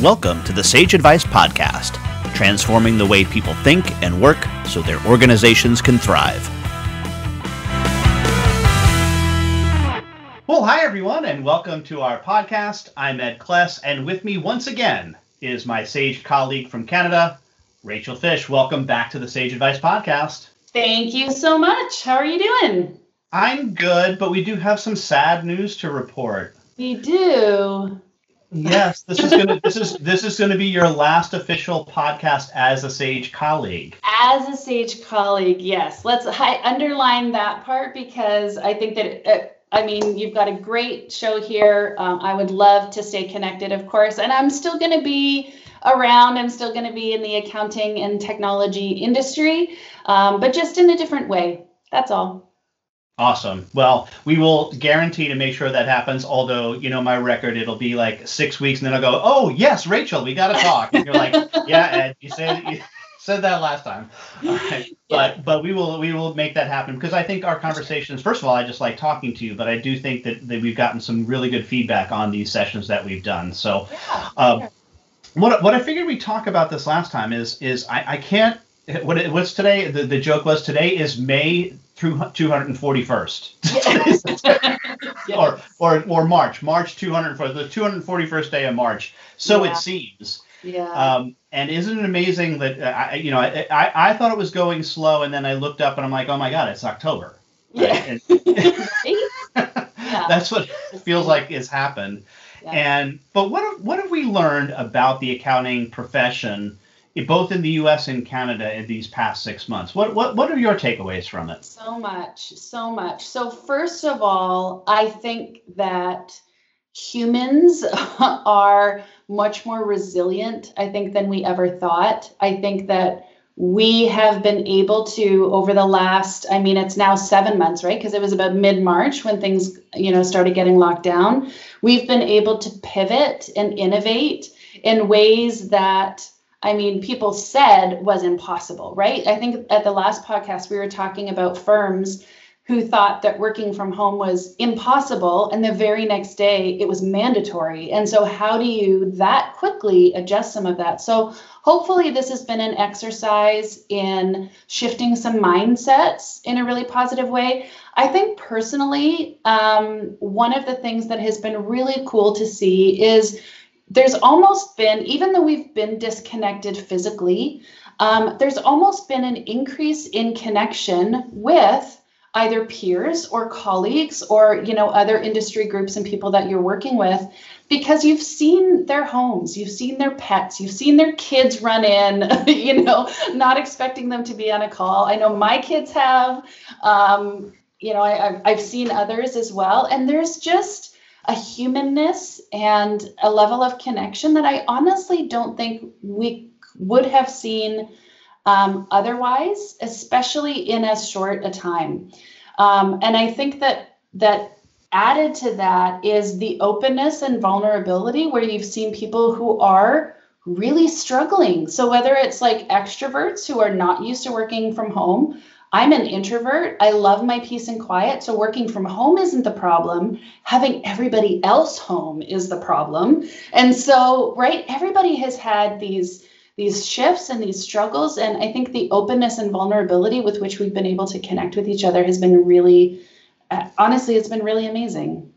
Welcome to the Sage Advice Podcast, transforming the way people think and work so their organizations can thrive. Well, hi everyone, and welcome to our podcast. I'm Ed Kless, and with me once again is my Sage colleague from Canada, Rachel Fisch. Welcome back to the Sage Advice Podcast. Thank you so much. How are you doing? I'm good, but we do have some sad news to report. We do. Yes, this is gonna be your last official podcast as a Sage colleague. As a Sage colleague, yes. Let's underline that part because I think that you've got a great show here. I would love to stay connected, of course, and I'm still going to be around. I'm still going to be in the accounting and technology industry, but just in a different way. That's all. Awesome. Well, we will guarantee to make sure that happens. Although, you know, my record, it'll be like 6 weeks and then I'll go, oh, yes, Rachel, we got to talk. And you're like, yeah, Ed, you said that last time. All right. Yeah. But we will make that happen because I think our conversations, first of all, I just like talking to you, but I do think that we've gotten some really good feedback on these sessions that we've done. So what I figured we'd talk about this last time is I can't, what's today? The joke was today is May through 241st. Yes. or March 240, the 241st day of March. So it seems. Yeah. And isn't it amazing that I thought it was going slow, and then I looked up and I'm like, oh my God, it's October. Yeah. That's what it feels like has happened. Yeah. But what have we learned about the accounting profession, both in the U.S. and Canada, in these past 6 months? What are your takeaways from it? So much. So first of all, I think that humans are much more resilient, I think, than we ever thought. I think that we have been able to, over the last, it's now 7 months, right? Because it was about mid-March when things, started getting locked down. We've been able to pivot and innovate in ways that, people said was impossible, right? I think at the last podcast, we were talking about firms who thought that working from home was impossible, and the very next day it was mandatory. And so how do you that quickly adjust some of that? So hopefully this has been an exercise in shifting some mindsets in a really positive way. I think personally, one of the things that has been really cool to see is there's almost been, even though we've been disconnected physically, there's almost been an increase in connection with either peers or colleagues or, other industry groups and people that you're working with, because you've seen their homes, you've seen their pets, you've seen their kids run in, not expecting them to be on a call. I know my kids have, I've seen others as well. And there's just a humanness and a level of connection that I honestly don't think we would have seen otherwise, especially in as short a time. And I think that added to that is the openness and vulnerability where you've seen people who are really struggling. So whether it's like extroverts who are not used to working from home, I'm an introvert. I love my peace and quiet. So working from home isn't the problem. Having everybody else home is the problem. And so, right, everybody has had these shifts and these struggles. And I think the openness and vulnerability with which we've been able to connect with each other has been really, honestly, it's been really amazing.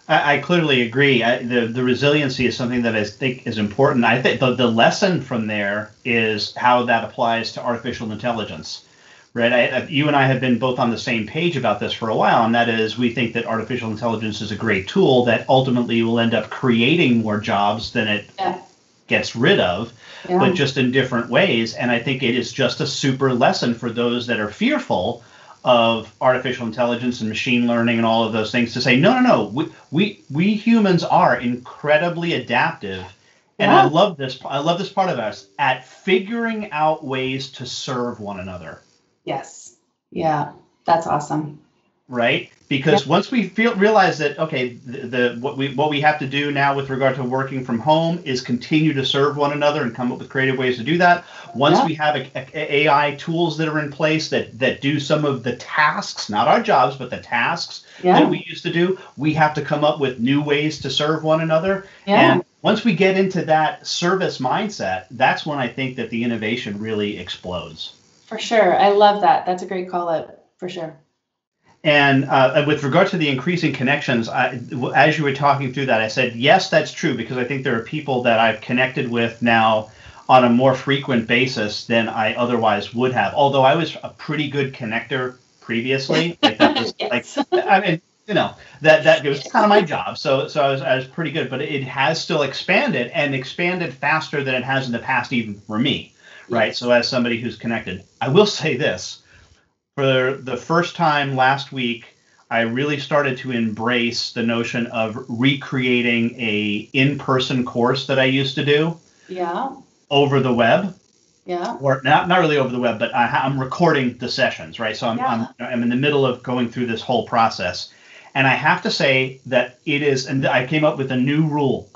I clearly agree. The resiliency is something that I think is important. I think the lesson from there is how that applies to artificial intelligence. Right. You and I have been both on the same page about this for a while, and that is we think that artificial intelligence is a great tool that ultimately will end up creating more jobs than it gets rid of, but just in different ways. And I think it is just a super lesson for those that are fearful of artificial intelligence and machine learning and all of those things to say, no, we humans are incredibly adaptive. And I love this part of us at figuring out ways to serve one another. Yes. Yeah. That's awesome. Right? Because once we realize that, okay, what we have to do now with regard to working from home is continue to serve one another and come up with creative ways to do that. Once we have AI tools that are in place that do some of the tasks, not our jobs, but the tasks that we used to do, we have to come up with new ways to serve one another. And once we get into that service mindset, that's when I think that the innovation really explodes. For sure. I love that. That's a great call out, for sure. And with regard to the increasing connections, as you were talking through that, I said, yes, that's true, because I think there are people that I've connected with now on a more frequent basis than I otherwise would have. Although I was a pretty good connector previously, like that was Yes. like, I mean, that it was kind of my job. So I was pretty good, but it has still expanded and expanded faster than it has in the past, even for me, right? So as somebody who's connected, I will say this. For the first time last week, I really started to embrace the notion of recreating a in-person course that I used to do. Yeah. Over the web. Yeah. Or not really over the web, but I'm recording the sessions, right? So I'm in the middle of going through this whole process. And I have to say that it is, and I came up with a new rule.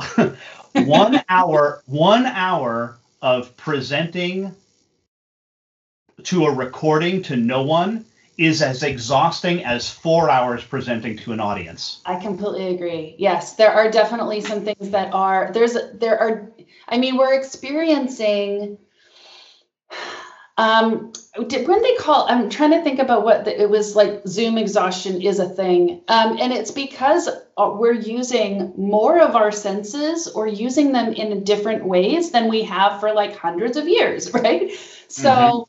1 hour of presenting to a recording to no one is as exhausting as 4 hours presenting to an audience. I completely agree. Yes, there are definitely some things that are, we're experiencing, when they call, I'm trying to think about it was like Zoom exhaustion is a thing. And it's because we're using more of our senses or using them in different ways than we have for like hundreds of years, right? So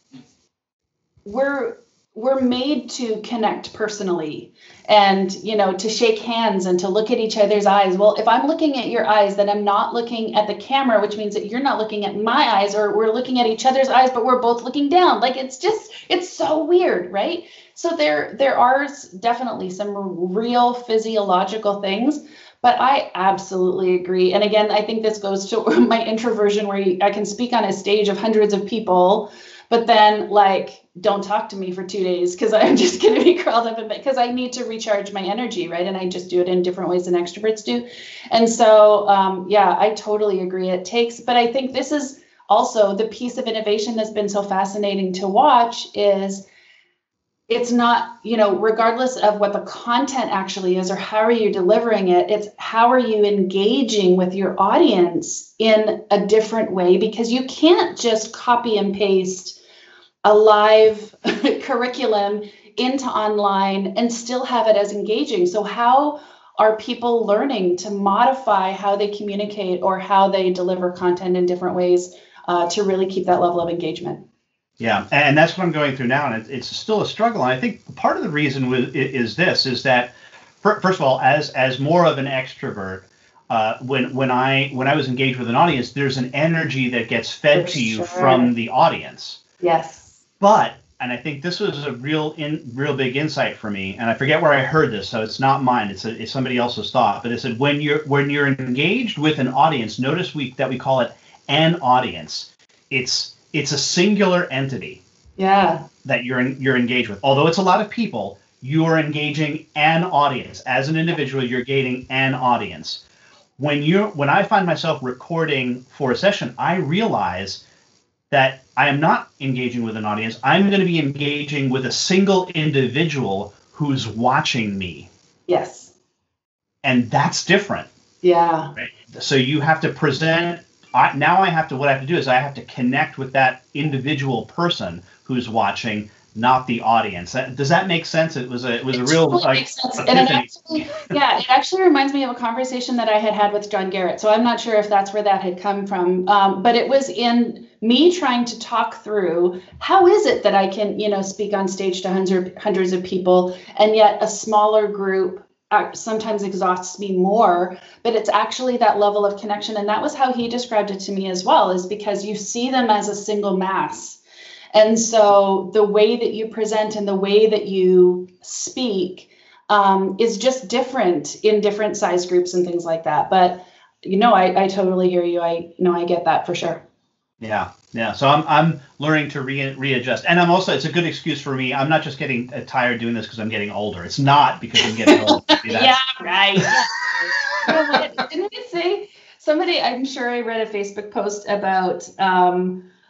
we're made to connect personally and, to shake hands and to look at each other's eyes. Well, if I'm looking at your eyes, then I'm not looking at the camera, which means that you're not looking at my eyes, or we're looking at each other's eyes, but we're both looking down. Like, it's so weird, right? So there are definitely some real physiological things, but I absolutely agree. And again, I think this goes to my introversion, where I can speak on a stage of hundreds of people, but then don't talk to me for 2 days, because I'm just going to be curled up in bed, because I need to recharge my energy, right? And I just do it in different ways than extroverts do. And so, I totally agree. But I think this is also the piece of innovation that's been so fascinating to watch is it's not, regardless of what the content actually is or how are you delivering it, it's how are you engaging with your audience in a different way, because you can't just copy and paste a live curriculum into online and still have it as engaging. So how are people learning to modify how they communicate or how they deliver content in different ways to really keep that level of engagement? Yeah, and that's what I'm going through now, and it's still a struggle. And I think part of the reason is that, first of all, as more of an extrovert, when I was engaged with an audience, there's an energy that gets fed to you from the audience. Yes. But, and I think this was a real big insight for me, and I forget where I heard this, so it's not mine. It's somebody else's thought. But it said when you're engaged with an audience, notice that we call it an audience. It's a singular entity. Yeah. That you're engaged with. Although it's a lot of people, you are engaging an audience. As an individual, you're gating an audience. When I find myself recording for a session, I realize that I am not engaging with an audience. I'm going to be engaging with a single individual who's watching me. Yes. And that's different. Yeah. Right? So you have to present. What I have to do is I have to connect with that individual person who's watching, not the audience. Does that make sense? It was a real makes sense. And it actually reminds me of a conversation that I had with John Garrett. So I'm not sure if that's where that had come from, but it was in me trying to talk through how is it that I can, speak on stage to hundreds of people, and yet a smaller group sometimes exhausts me more, but it's actually that level of connection. And that was how he described it to me as well, is because you see them as a single mass. And so the way that you present and the way that you speak is just different in different size groups and things like that. But, I totally hear you. I get that for sure. Yeah. So I'm learning to readjust, and it's a good excuse for me. I'm not just getting tired doing this because I'm getting older. It's not because I'm getting older. Yeah, right. Didn't we say somebody? I'm sure I read a Facebook post about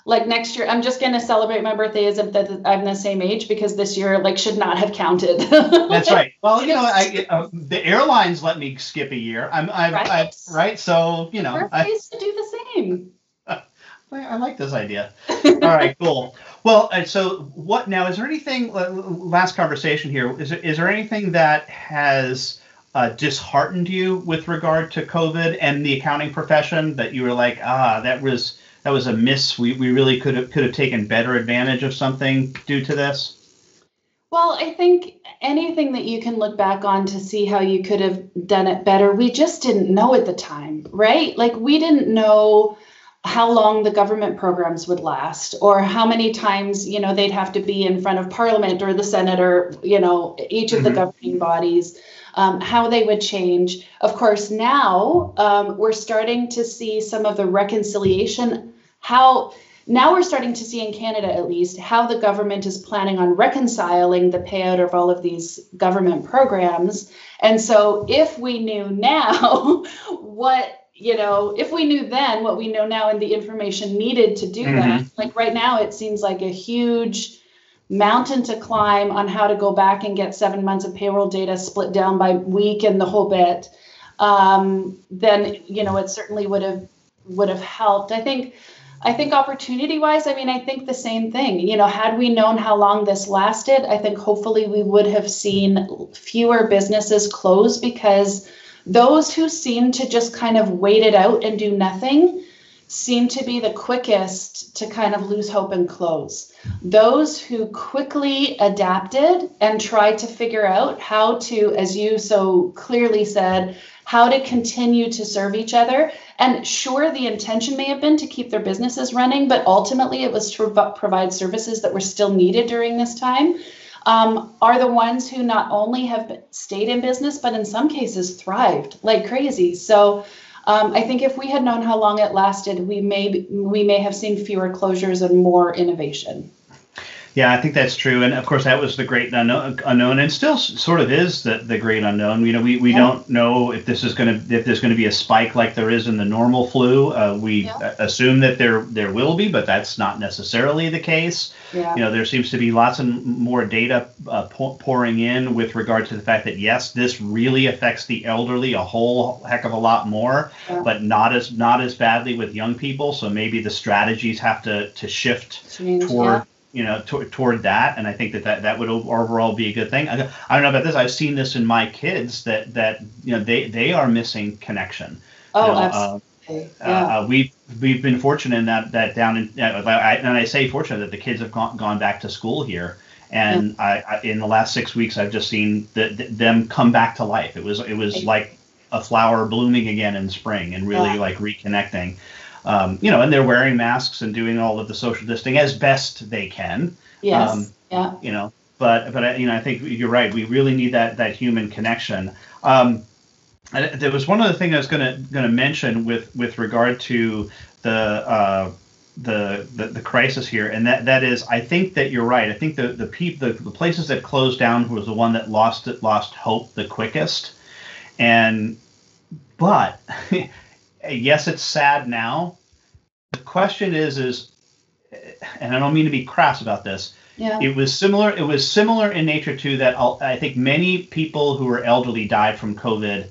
Like next year, I'm just going to celebrate my birthday as if that I'm the same age, because this year like should not have counted. That's right. Well, the airlines let me skip a year. Right? Right. So, Birthdays to do the same. I like this idea. All right, cool. Well, so what now? Is there anything? Last conversation here. Is there anything that has disheartened you with regard to COVID and the accounting profession that you were like, that was a miss. We really could have taken better advantage of something due to this? Well, I think anything that you can look back on to see how you could have done it better, we just didn't know at the time, right? Like we didn't know how long the government programs would last, or how many times, they'd have to be in front of Parliament or the Senate, or, each of the governing bodies, how they would change. Of course, now we're starting to see some of the reconciliation, now we're starting to see in Canada, at least, how the government is planning on reconciling the payout of all of these government programs. And so if we knew now if we knew then what we know now and the information needed to do that, like right now, it seems like a huge mountain to climb on how to go back and get 7 months of payroll data split down by week and the whole bit. Then, it certainly would have helped. I think opportunity wise, I think the same thing. Had we known how long this lasted, I think hopefully we would have seen fewer businesses close, because those who seem to just kind of wait it out and do nothing seem to be the quickest to kind of lose hope and close. Those who quickly adapted and tried to figure out how to, as you so clearly said, how to continue to serve each other. And sure, the intention may have been to keep their businesses running, but ultimately it was to provide services that were still needed during this time. Are the ones who not only have stayed in business, but in some cases thrived like crazy. So I think if we had known how long it lasted, we may have seen fewer closures and more innovation. Yeah, I think that's true. And of course, that was the great unknown, and still sort of is the great unknown. We don't know if there's going to be a spike like there is in the normal flu. We assume that there will be, but that's not necessarily the case. Yeah. There seems to be lots and more data pouring in with regard to the fact that yes, this really affects the elderly a whole heck of a lot more, but not as badly with young people. So maybe the strategies have to shift toward. Toward that, and I think that would overall be a good thing. I don't know about this. I've seen this in my kids that they are missing connection. Absolutely. We've been fortunate in that down in, and I say fortunate that the kids have gone back to school here, and I in the last 6 weeks I've just seen them come back to life. It was like a flower blooming again in spring, and really like reconnecting. And they're wearing masks and doing all of the social distancing as best they can. Yes. But I think you're right. We really need that human connection. There was one other thing I was going to mention with regard to the crisis here, and that is, I think that you're right. I think the places that closed down was the one that lost hope the quickest, but. Yes, it's sad now. The question is, and I don't mean to be crass about this. Yeah. It was similar in nature to that. I think many people who were elderly died from COVID,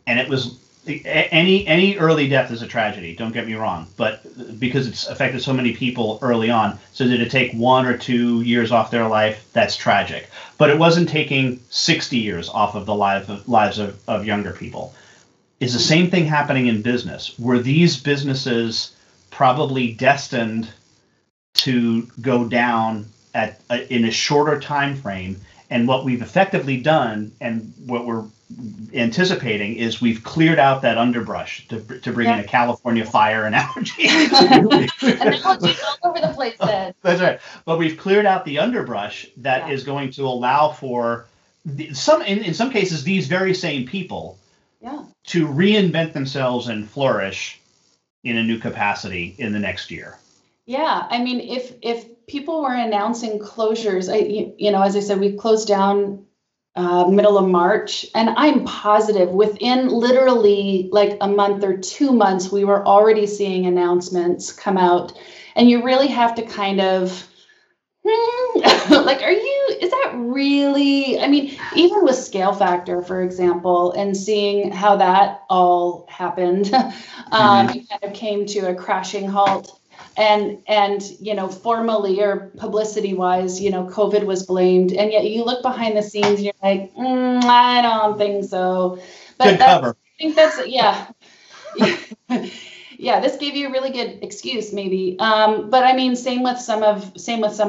and it was any early death is a tragedy. Don't get me wrong, but because it's affected so many people early on, so did it take 1 or 2 years off their life? That's tragic. But it wasn't taking 60 years off of the lives of younger people. Is the same thing happening in business? Were these businesses probably destined to go down in a shorter time frame? And what we've effectively done, and what we're anticipating, is we've cleared out that underbrush, to bring in a California fire analogy. Analogies all over the place then. That's right. But we've cleared out the underbrush that is going to allow for in some cases these very same people to reinvent themselves and flourish in a new capacity in the next year. Yeah, if people were announcing closures, as I said, we've closed down middle of March. And I'm positive within literally like a month or 2 months, we were already seeing announcements come out. And you really have to kind of, like, is that really, I mean, even with Scale Factor, for example, and seeing how that all happened, it kind of came to a crashing halt. And formally or publicity wise, COVID was blamed. And yet you look behind the scenes and you're like, I don't think so. But good cover. I think that's, yeah. Yeah, this gave you a really good excuse, maybe. But I mean, same with some of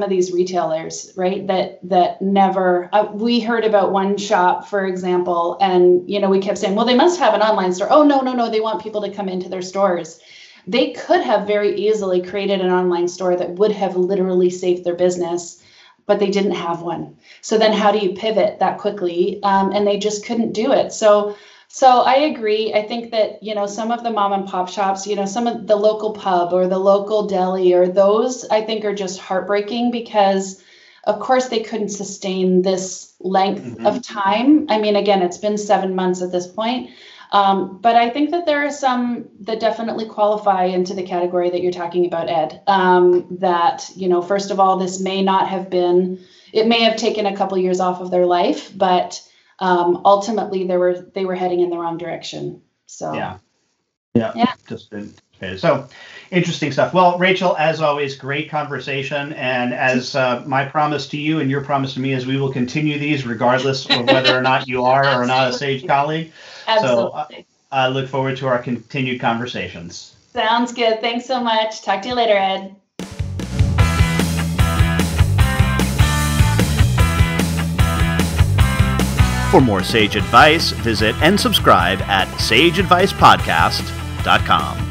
these retailers, right? That never. We heard about one shop, for example, and we kept saying, well, they must have an online store. Oh, no, they want people to come into their stores. They could have very easily created an online store that would have literally saved their business, but they didn't have one. So then, how do you pivot that quickly? And they just couldn't do it. So I agree. I think that, some of the mom and pop shops, some of the local pub or the local deli or those, I think are just heartbreaking because, of course, they couldn't sustain this length of time. I mean, again, it's been 7 months at this point. But I think that there are some that definitely qualify into the category that you're talking about, Ed, that, first of all, this may not have been, it may have taken a couple years off of their life, but ultimately they were heading in the wrong direction. So yeah. Okay. So interesting stuff. Well, Rachel, as always, great conversation. And as my promise to you and your promise to me is we will continue these regardless of whether or not you are or not a Sage colleague. Absolutely. So I look forward to our continued conversations. Sounds good. Thanks so much. Talk to you later, Ed. For more Sage advice, visit and subscribe at sageadvicepodcast.com.